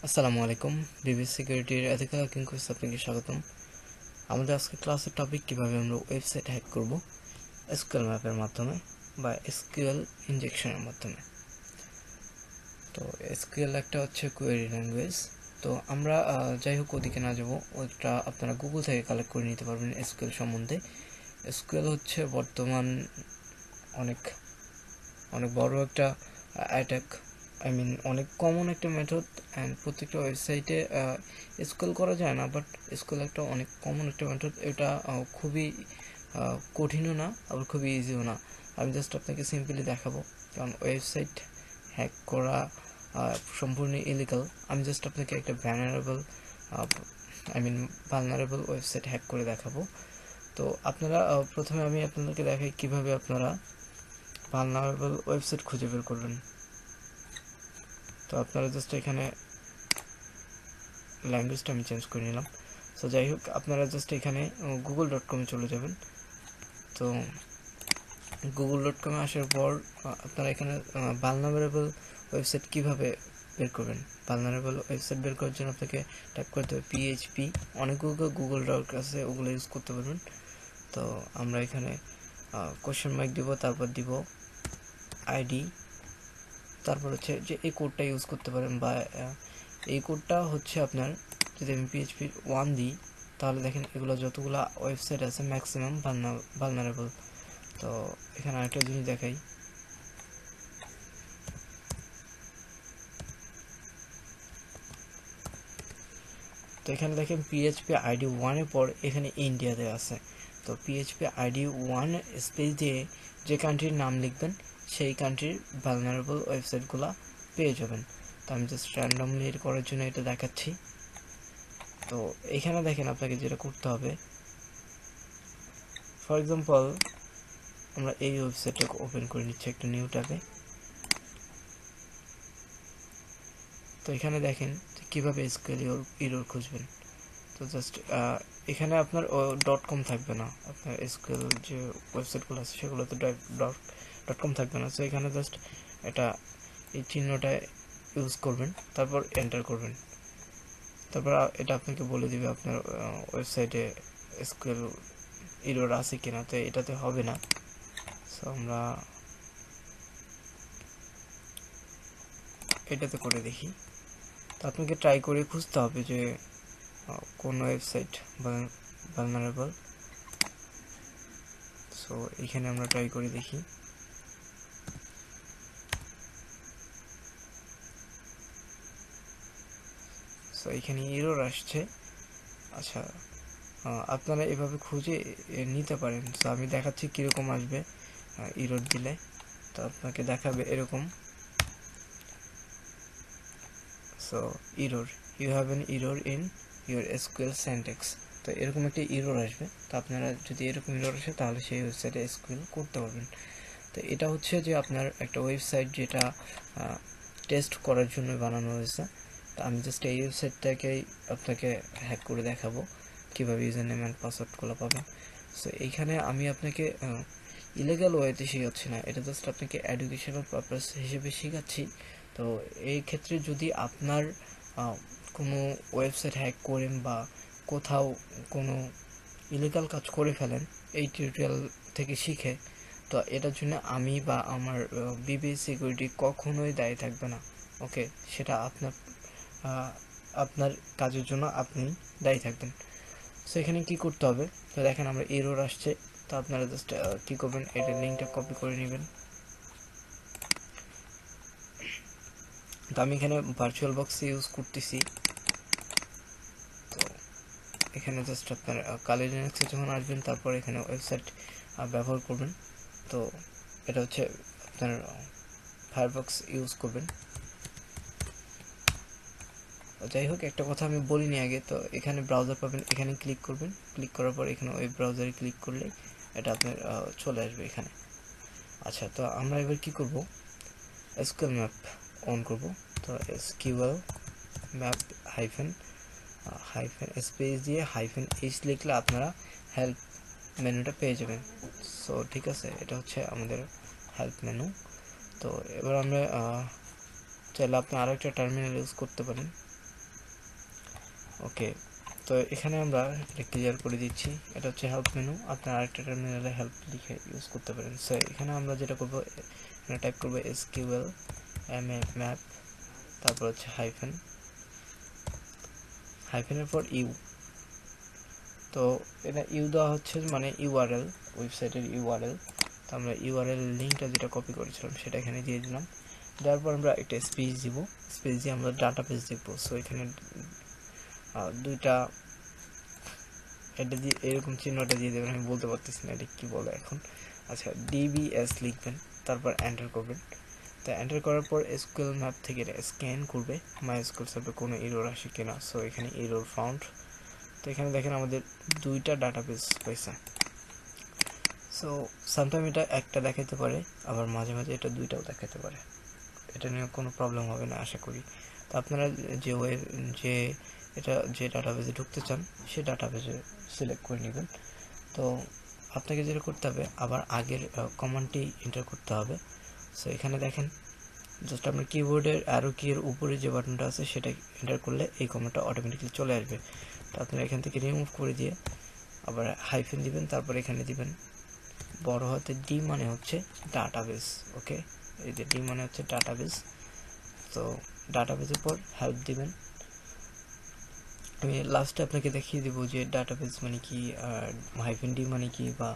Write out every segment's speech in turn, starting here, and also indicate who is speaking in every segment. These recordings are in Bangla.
Speaker 1: আসসালামু আলাইকুম। বিবি সিকিউরিটির এথিক্যাল হ্যাকিং কোর্সে আপনাকে স্বাগতম। আমাদের আজকে ক্লাসের টপিক কিভাবে আমরা ওয়েবসাইট হ্যাক করব এসকিউএল ম্যাপের মাধ্যমে বা এসকিউএল ইনজেকশনের মাধ্যমে। তো এসকিউএল একটা হচ্ছে কোয়েরি ল্যাঙ্গুয়েজ। তো আমরা যাই হোক ওদিকে না যাব, ওটা আপনারা গুগল থেকে কালেক্ট করে নিতে পারবেন এসকিউএল সম্বন্ধে। এসকিউএল হচ্ছে বর্তমান অনেক অনেক বড় একটা অ্যাটাক, অনেক কমন একটা মেথড। অ্যান্ড প্রত্যেকটা ওয়েবসাইটে স্কুল করা যায় না, বাট স্কুল একটা অনেক কমন একটা মেথড। এটা খুবই কঠিনও না, আবার খুবই ইজিও না। আমি জাস্ট আপনাকে সিম্পলি দেখাবো, কারণ ওয়েবসাইট হ্যাক করা সম্পূর্ণ ইলিগাল। আমি জাস্ট আপনাকে একটা ভালনারেবল ওয়েবসাইট হ্যাক করে দেখাবো। তো আপনারা প্রথমে আমি আপনাদেরকে দেখাই কিভাবে আপনারা ভালনারেবল ওয়েবসাইট খুঁজে বের করবেন। তো আপনারা জাস্ট এখানে ল্যাঙ্গুয়েজটা আমি চেঞ্জ করে নিলাম। সো যাই হোক, আপনারা জাস্ট এখানে google.com-এ চলে যাবেন। তো google.com-এ আসার পর আপনারা এখানে ভালনারেবল ওয়েবসাইট কীভাবে বের করবেন। ভালনারেবল ওয়েবসাইট বের করার জন্য আপনাকে টাইপ করতে হবে PHP। অনেকগুলো গুগল ডক আছে, ওগুলো ইউজ করতে পারবেন। তো আমরা এখানে কোশ্চেন মার্ক দিব, তারপর দিব আইডি, তারপর হচ্ছে যে এই কোডটা ইউজ করতে পারেন, বা এই কোডটা হচ্ছে আপনার, যদি আমি PHP 1 দিই তাহলে দেখেন এগুলো যতগুলো ওয়েবসাইট আছে ম্যাক্সিমাম ভালনারেবল। তো এখানে আরেকটা জিনিস দেখাই, তো এখানে দেখেন PHP ID 1 এর পর এখানে ইন্ডিয়া দেওয়া আছে। তো PHP ID 1 স্পেস দিয়ে যে কান্ট্রির নাম লিখবেন সেই কান্ট্রির ভালনারেবল ওয়েবসাইটগুলো পেয়ে যাবেন। তো আমি জাস্ট র্যান্ডমলি করার জন্য এটা দেখাচ্ছি। তো এখানে দেখেন আপনাকে যেটা করতে হবে, ফর এক্সাম্পল আমরা এই ওয়েবসাইটটাকে ওপেন করে নিচ্ছি একটা নিউ ট্যাবে। তো এখানে দেখেন কীভাবে এসকিউএল এরর খুঁজবেন। তো জাস্ট এখানে আপনার .com থাকবে না, আপনার এসকিউএল যে ওয়েবসাইটগুলো আছে সেগুলোতে .com থাকবে না। তো এখানে জাস্ট এটা এই চিহ্নটা ইউজ করবেন, তারপর এন্টার করবেন। তারপর এটা আপনাকে বলে দিবে আপনার ওয়েবসাইটে এসকিউএল এরর আছে কিনা। তো এটাতে হবে না। সো আমরা এটাতে করে দেখি। তো আপনাকে ট্রাই করে খুঁজতে হবে যে কোন ওয়েবসাইট ভালনারেবল। সো এখানে আমরা ট্রাই করে দেখি। সো এখানে এরর আসছে। আচ্ছা, আপনারা এভাবে খুঁজে নিতে পারেন। সো আমি দেখাচ্ছি কীরকম আসবে এরর দিলে। তো আপনাকে দেখাবে এরকম, so error, you have an error in your SQL syntax. তো এরকম একটা এরর আসবে। তো আপনারা যদি এরকম এরর আসে তাহলে সেই ওয়েবসাইটে এসকিউএল করতে পারবেন। তো এটা হচ্ছে যে আপনার একটা ওয়েবসাইট যেটা টেস্ট করার জন্য বানানো হয়েছে। তো আমি জাস্ট এই ওয়েবসাইটটাকেই আপনাকে হ্যাক করে দেখাবো কীভাবে ইউজার নেম অ্যান্ড পাসওয়ার্ডগুলো পাবেন। সো এইখানে আমি আপনাকে ইলিগাল ওয়েতে শেখাচ্ছি না, এটা জাস্ট আপনাকে এডুকেশনাল পারপাস হিসেবে শেখাচ্ছি। তো এই ক্ষেত্রে যদি আপনার কোনো ওয়েবসাইট হ্যাক করেন বা কোথাও কোনো ইলিগাল কাজ করে ফেলেন এই টিউটোরিয়াল থেকে শিখে, তো এটার জন্য আমি বা আমার বিবি সিকিউরিটি কখনোই দায়ী থাকবে না। ওকে, সেটা আপনার কাজের জন্য আপনি দায়ী থাকবেন। সো এখানে কী করতে হবে, তো দেখেন আমরা এরর আসছে। তো আপনারা জাস্ট কী করবেন, এটার লিঙ্কটা কপি করে নেবেন। তো আমি এখানে ভার্চুয়াল বক্স ইউজ করতেছি। তো এখানে জাস্ট আপনার কালি লিনাক্সে যখন আসবেন তারপর এখানে ওয়েবসাইট ব্যবহার করবেন। তো এটা হচ্ছে আপনার ফায়ারফক্স ইউজ করবেন। যাই হোক, একটা কথা আমি বলিনি আগে, তো এখানে ব্রাউজার পাবেন, এখানে ক্লিক করবেন। ক্লিক করার পর এখানে ওয়েব ব্রাউজারে ক্লিক করলে এটা আপনার চলে আসবে এখানে। আচ্ছা, তো আমরা এবার কি করব, এসকিউএল ম্যাপ অন করব। তো এসকিউএল ম্যাপ হাইফেন স্পেস দিয়ে -h লিখলে আপনারা হেল্প মেনুটা পেয়ে যাবেন। সো ঠিক আছে, এটা হচ্ছে আমাদের হেল্প মেনু। তো এবার আমরা চাইলে আপনি আরেকটা টার্মিনাল ইউজ করতে পারেন। ওকে, তো এখানে আমরা এটা ক্লিয়ার করে দিচ্ছি। এটা হচ্ছে হেল্প মেনু, আপনার আরেকটা টার্মিনালে হেল্প লিখে ইউজ করতে পারেন। সো এখানে আমরা যেটা করবো, এখানে টাইপ করবো SQL map, তারপর হচ্ছে হাইফেনের পর ইউ। তো এটা ইউ দেওয়া হচ্ছে মানে ইউআরএল, ওয়েবসাইটের ইউআরএল। তো আমরা ইউআরএল লিঙ্কটা যেটা কপি করেছিলাম সেটা এখানে দিয়ে দিলাম। দেওয়ার পর আমরা একটা স্পেস দিব, স্পেস দিয়ে আমরা ডাটাবেস দেখবো। সো এখানে দুইটা এটা দিয়ে এরকম চিহ্নটা দিয়ে দেবেন, আমি বলতে পারতেছি না এটা কী বলে এখন। আচ্ছা, DBS লিখবেন, তারপর এন্টার করবেন। তো এন্টার করার পর SQL ম্যাপ থেকে এটা স্ক্যান করবে MySQL সার্ভে কোনো এরর আসে কিনা। সো এখানে এরর ফাউন্ড। তো এখানে দেখেন আমাদের দুইটা ডাটাবেস পাইছে। সো সামটাইম এটা একটা দেখাতে পারে, আবার মাঝে মাঝে এটা দুইটাও দেখাতে পারে। এটা নিয়ে কোনো প্রবলেম হবে না আশা করি। তো আপনারা যে ডাটাবেসে ঢুকতে চান সে ডাটাবেসে সিলেক্ট করে নেবেন। তো আপনাকে যেটা করতে হবে, আবার আগের কমান্ডটি এন্টার করতে হবে। সো এখানে দেখেন জাস্ট আপনার কিবোর্ডের অ্যারো কির উপরে যে বাটনটা আছে সেটা এন্টার করলে এই কমান্ডটা অটোমেটিক্যালি চলে আসবে। তো আপনারা এখান থেকে রিমুভ করে দিয়ে আবার হাইফেন দিবেন, তারপর এখানে দিবেন বড় হাতে ডি মানে হচ্ছে ডাটাবেস। ওকে, এই যে ডি মানে হচ্ছে ডাটাবেস। তো ডাটাবেসের পর হেল্প দিবেন। আমি লাস্টে আপনাকে দেখিয়ে দেবো যে ডাটাবেস মানে কি, আর হাইফেন ডি মানে কি, বা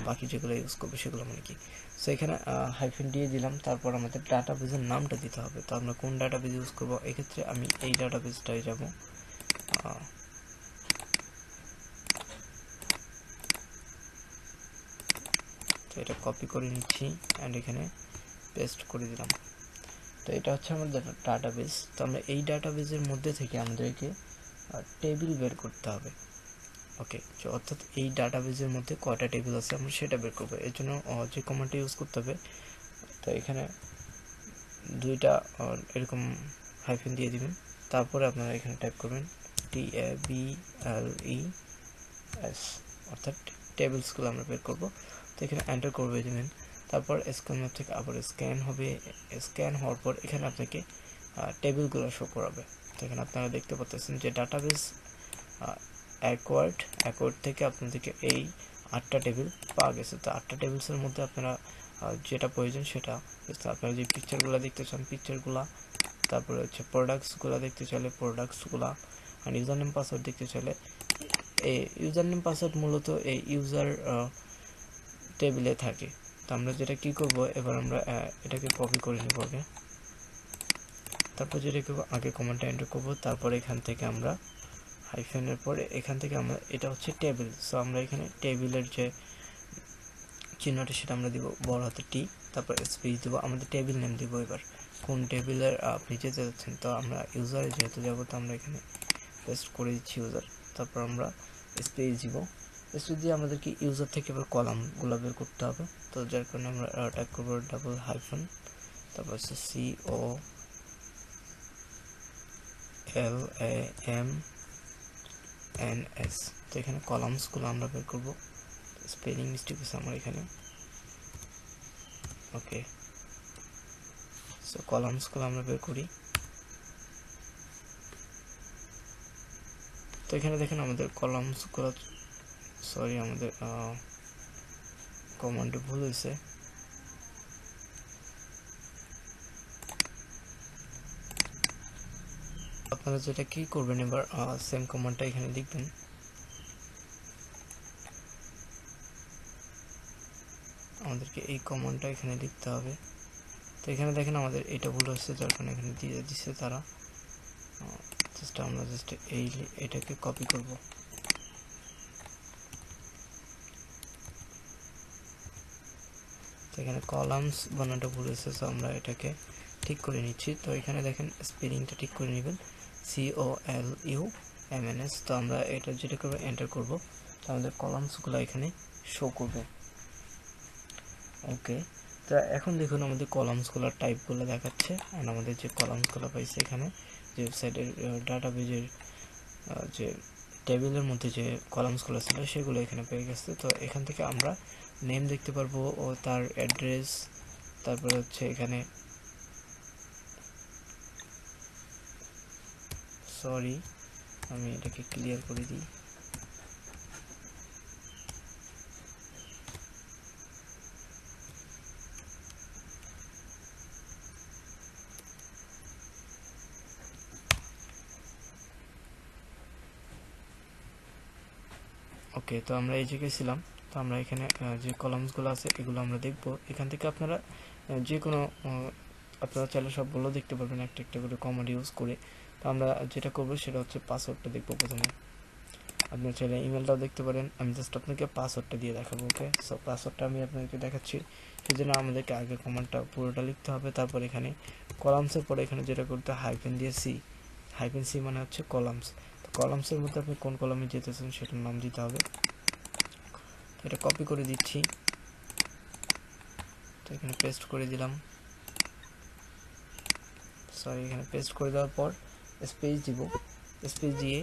Speaker 1: বাকি যেগুলো ইউজ করবো সেগুলো মানে কি। সো এখানে হাইফেন দিয়ে দিলাম, তারপর আমাদের ডাটাবেসের নামটা দিতে হবে। তো আমরা কোন ডাটাবেস ইউজ করবো, এক্ষেত্রে আমি এই ডাটাবেসটাই যাব। তো এটা কপি করে নিচ্ছি অ্যান্ড এখানে পেস্ট করে দিলাম। তো এটা হচ্ছে আমাদের ডাটাবেস। তো আমরা এই ডাটাবেসের মধ্যে থেকে আমাদেরকে টেবিল বের করতে হবে। ওকে, তো অর্থাৎ এই ডাটাবেসের মধ্যে কয়টা টেবিল আছে আমরা সেটা বের করবো। এর জন্য যে কমান্ডটা ইউজ করতে হবে, তো এখানে দুইটা এরকম হাইফেন দিয়ে দিবেন। তারপরে আপনারা এখানে টাইপ করবেন TABLES, অর্থাৎ টেবিলসগুলো আমরা বের করবো। তো এখানে এন্টার করবে দেবেন। তারপর SQL ম্যাপ থেকে আবার স্ক্যান হবে। স্ক্যান হওয়ার পর এখানে আপনাকে টেবিলগুলো শো করাবে। তো এখানে আপনারা দেখতে পাচ্ছেন যে ডাটাবেস অ্যাকোয়ার্ড থেকে আপনাদেরকে এই 8টা টেবিল পাওয়া গেছে। তো 8টা টেবিলসের মধ্যে আপনারা যেটা প্রয়োজন সেটা, আপনারা যে পিকচারগুলো দেখতে চান পিকচারগুলো, তারপরে হচ্ছে প্রোডাক্টসগুলো দেখতে চাইলে প্রোডাক্টসগুলো, আর ইউজার নেম পাসওয়ার্ড দেখতে চাইলে এই ইউজার নেম পাসওয়ার্ড মূলত এই ইউজার টেবিলে থাকে। তো আমরা যেটা কি করব, এবার আমরা এটাকে কপি করে নেব আগে। তারপর যেটা করব, আগে কমান্ডটা এন্টার করব, তারপর এখান থেকে আমরা হাইফেনের পরে এখান থেকে আমরা, এটা হচ্ছে টেবিল। সো আমরা এখানে টেবিলের যে চিহ্নটা সেটা আমরা দিব বড় হাতে টি, তারপর স্পেস দিব, আমাদের টেবিল নেম দিব। এবার কোন টেবিলের আপনি যেতে যাচ্ছেন, তো আমরা ইউজারে যেহেতু যাব, তো আমরা এখানে পেস্ট করে দিচ্ছি ইউজার। তারপর আমরা স্পেস দিব, স্পেস দিয়ে আমাদেরকে ইউজার থেকে এবার কলামগুলো বের করতে হবে। তো যার কারণে আমরা টাইপ করবো ডাবল হাইফেন, তারপর হচ্ছে COLAMNS। তো এখানে কলামসগুলো আমরা বের করবো। স্পেলিং মিস্টেক আছে আমার এখানে। ওকে, সো কলামসগুলো আমরা বের করি। তো এখানে দেখেন আমাদের কলামসগুলো, সরি আমাদের কমান্ডে ভুল হয়েছে। আপনারা যেটা কি করবেন, এবার সেম কমান্ডটা এখানে লিখবেন। আমাদেরকে এই কমান্ডটা এখানে লিখতে হবে। তো এখানে দেখেন আমাদের এটা ভুল হচ্ছে, যার কারণে এখানে দিয়ে দিচ্ছে তারা। আমরা জাস্ট এটাকে কপি করব। তো এখানে কলামস বানানটা ভুল হয়েছে, সো আমরা এটাকে ঠিক করে নিচ্ছি। তো এখানে দেখেন স্পেলিংটা ঠিক করে নেবেন, COLUMNS। তো আমরা এটা যেটা করবো এন্টার করব, তো আমাদের কলামসগুলো এখানে শো করবে। ওকে, তো এখন দেখুন আমাদের কলামসগুলোর টাইপগুলো দেখাচ্ছে, অ্যান্ড আমাদের যে কলামসগুলো পাইছে এখানে যে ওয়েবসাইটের ডাটাবেজের যে টেবিলের মধ্যে যে কলামসগুলো ছিল সেগুলো এখানে পেয়ে গেছে। তো এখান থেকে আমরা নেম দেখতে পারবো ও তার অ্যাড্রেস, তারপরে হচ্ছে এখানে আমি এটাকে ক্লিয়ার করে দিই। ওকে, তো আমরা এই জায়গায় ছিলাম। তো আমরা এখানে যে কলামসগুলো আছে এগুলো আমরা দেখব। এখান থেকে আপনারা যে কোনো আপনারা চাইলে সবগুলো দেখতে পারবেন একটা একটা করে কমান্ড ইউজ করে। তো আমরা যেটা করব সেটা হচ্ছে পাসওয়ার্ডটা দেখব প্রথমে। আপনার চাইলে ইমেলটাও দেখতে পারেন, আমি জাস্ট আপনাকে পাসওয়ার্ডটা দিয়ে দেখাবো। ওকে, সো পাসওয়ার্ডটা আমি আপনাদেরকে দেখাচ্ছি। সেই জন্য আমাদেরকে আগে কমান্ডটা পুরোটা লিখতে হবে, তারপর এখানে কলামসের পরে এখানে যেটা করতে হাইফেন দিয়ে সি, হাইফেন সি মানে হচ্ছে কলামস। তো কলামসের মধ্যে আপনি কোন কলামে যেতেছেন সেটার নাম দিতে হবে। এটা কপি করে দিচ্ছি, তো এখানে পেস্ট করে দিলাম। সরি, এখানে পেস্ট করে দেওয়ার পর স্পেস দিব, স্পেস দিয়ে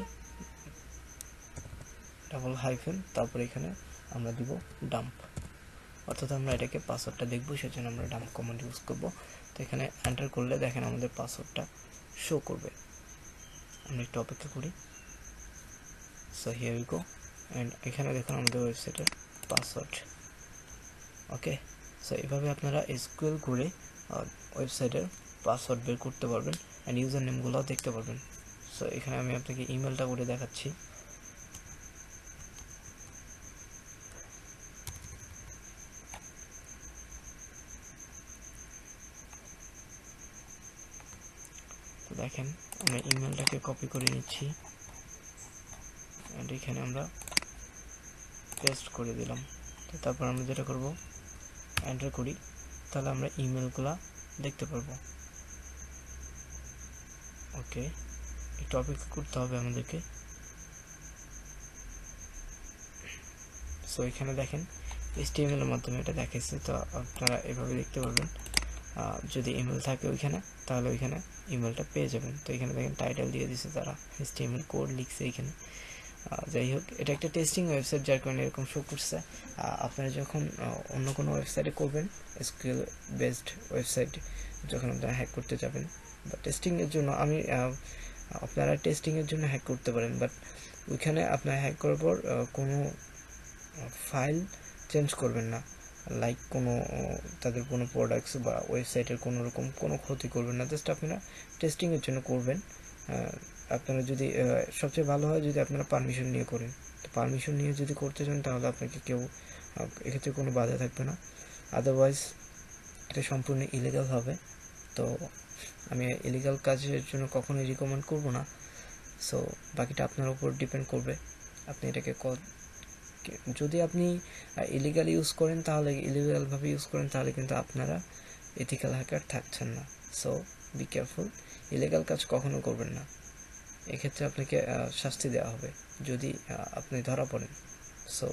Speaker 1: ডাবল হাইফেন, তারপর এখানে আমরা দিব ডাম্প, অর্থাৎ আমরা এটাকে পাসওয়ার্ডটা দেখবো, সেজন্য আমরা ডাম্প কমান্ড ইউজ করব। তো এখানে এন্টার করলে দেখেন আমাদের পাসওয়ার্ডটা শো করবে। আমরা একটু অপেক্ষা করি। So here we go, and এখানে দেখুন আমাদের ওয়েবসাইটের পাসওয়ার্ড। ওকে, সো এভাবে আপনারা এসকিউএল করে ওয়েবসাইটের পাসওয়ার্ড বের করতে পারবেন, অ্যান্ড ইউজার নেমগুলোও দেখতে পারবেন। সো এখানে আমি আপনাকে ইমেলটা করে দেখাচ্ছি। তো দেখেন আমরা ইমেলটাকে কপি করে নিচ্ছি, অ্যান্ড এখানে আমরা পেস্ট করে দিলাম। তো তারপর আমরা যেটা করব, এন্টার করি, তাহলে আমরা ইমেলগুলো দেখতে পারবো। ওকে, একটু অপেক্ষা করতে হবে আমাদেরকে। সো এখানে দেখেন HTML এর মাধ্যমে এটা দেখাইছে। তো আপনারা এভাবে দেখতে পারবেন, যদি ইমেল থাকে ওইখানে তাহলে ওইখানে ইমেলটা পেয়ে যাবেন। তো এখানে দেখেন টাইটেল দিয়ে দিছে, তারা HTML কোড লিখছে এখানে। যাই হোক, এটা একটা টেস্টিং ওয়েবসাইট, যার কারণে এরকম শো করছে। আপনারা যখন অন্য কোনো ওয়েবসাইটে করবেন, SQL বেসড ওয়েবসাইট যখন আপনারা হ্যাক করতে যাবেন বা টেস্টিংয়ের জন্য, আপনারা টেস্টিংয়ের জন্য হ্যাক করতে পারেন, বাট ওইখানে আপনারা হ্যাক করার পর কোনো ফাইল চেঞ্জ করবেন না, লাইক কোনো তাদের কোনো প্রোডাক্টস বা ওয়েবসাইটের কোনো রকম কোনো ক্ষতি করবেন না, জাস্ট আপনারা টেস্টিংয়ের জন্য করবেন। আপনারা যদি সবচেয়ে ভালো হয় যদি আপনারা পারমিশন নিয়ে করেন। তো পারমিশন নিয়ে যদি করতে চান তাহলে আপনাকে কেউ এক্ষেত্রে কোনো বাধা থাকবে না, আদারওয়াইজ এটা সম্পূর্ণ ইলিগাল হবে। তো আমি ইলিগাল কাজের জন্য কখনোই রিকমেন্ড করব না। সো বাকিটা আপনার উপর ডিপেন্ড করবে, আপনি এটাকে যদি আপনি ইলিগাল ইউজ করেন, তাহলে ইলিগালভাবে ইউজ করেন, তাহলে কিন্তু আপনারা এথিক্যাল হ্যাকার থাকছেন না। সো বি কেয়ারফুল, ইলিগাল কাজ কখনো করবেন না, এক্ষেত্রে আপনাকে শাস্তি দেওয়া হবে যদি আপনি ধরা পড়েন। সো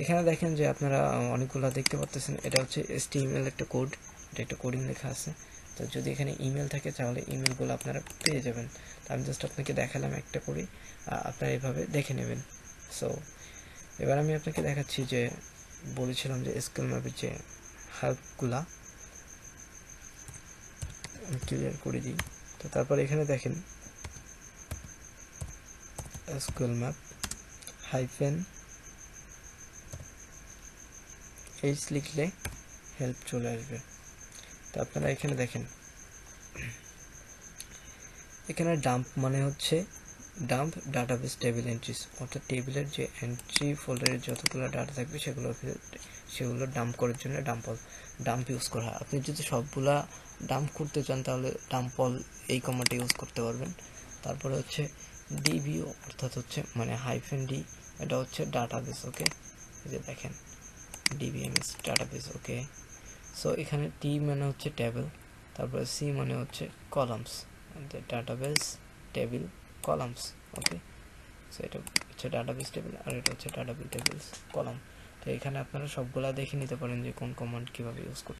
Speaker 1: এখানে দেখেন যে আপনারা অনেকগুলো দেখতে পাচ্ছেন, এটা হচ্ছে HTML একটা কোড, এটা একটা কোডিং লেখা আছে। তো যদি এখানে ইমেল থাকে তাহলে ইমেলগুলো আপনারা পেয়ে যাবেন। তো আমি জাস্ট আপনাকে দেখালাম একটা করে, আপনারা এভাবে দেখে নেবেন। সো এবার আমি আপনাকে দেখাচ্ছি যে বলেছিলাম যে SQL ম্যাপের যে হেল্পগুলা আমি ক্লিয়ার করে দিই। তো তারপর এখানে দেখেন SQL ম্যাপ হাইফেন এইচ লিখলে হেল্প চলে আসবে। তো আপনারা এখানে দেখেন, এখানে ডাম্প মানে হচ্ছে ডাম্প ডাটাবেস টেবিল এন্ট্রিস, অর্থাৎ টেবিলের যে এন্ট্রি ফোল্ডারের যতগুলো ডাটা থাকবে সেগুলো ডাম্প করার জন্য ডাম্প ইউজ করা হয়। আপনি যদি সবগুলা ডাম্প করতে চান তাহলে ডাম্পল এই কমান্ডটা ইউজ করতে পারবেন। তারপরে হচ্ছে ডিবিও, অর্থাৎ হচ্ছে মানে হাইফেন ডি, এটা হচ্ছে ডাটাবেস। ওকে, এই যে দেখেন ডিবিএমএস ডাটাবেস। ওকে, সো এখানে টি মানে হচ্ছে টেবিল, তারপরে সি মানে হচ্ছে কলামস, ডাটাবেস টেবিল কলামস। ওকে, সো এটা হচ্ছে ডাটাবেস টেবিল আর এটা হচ্ছে ডাটাবেস টেবিলস কলাম। তো এখানে আপনারা সবগুলা দেখে নিতে পারেন যে কোন কমান্ড কীভাবে ইউজ করতে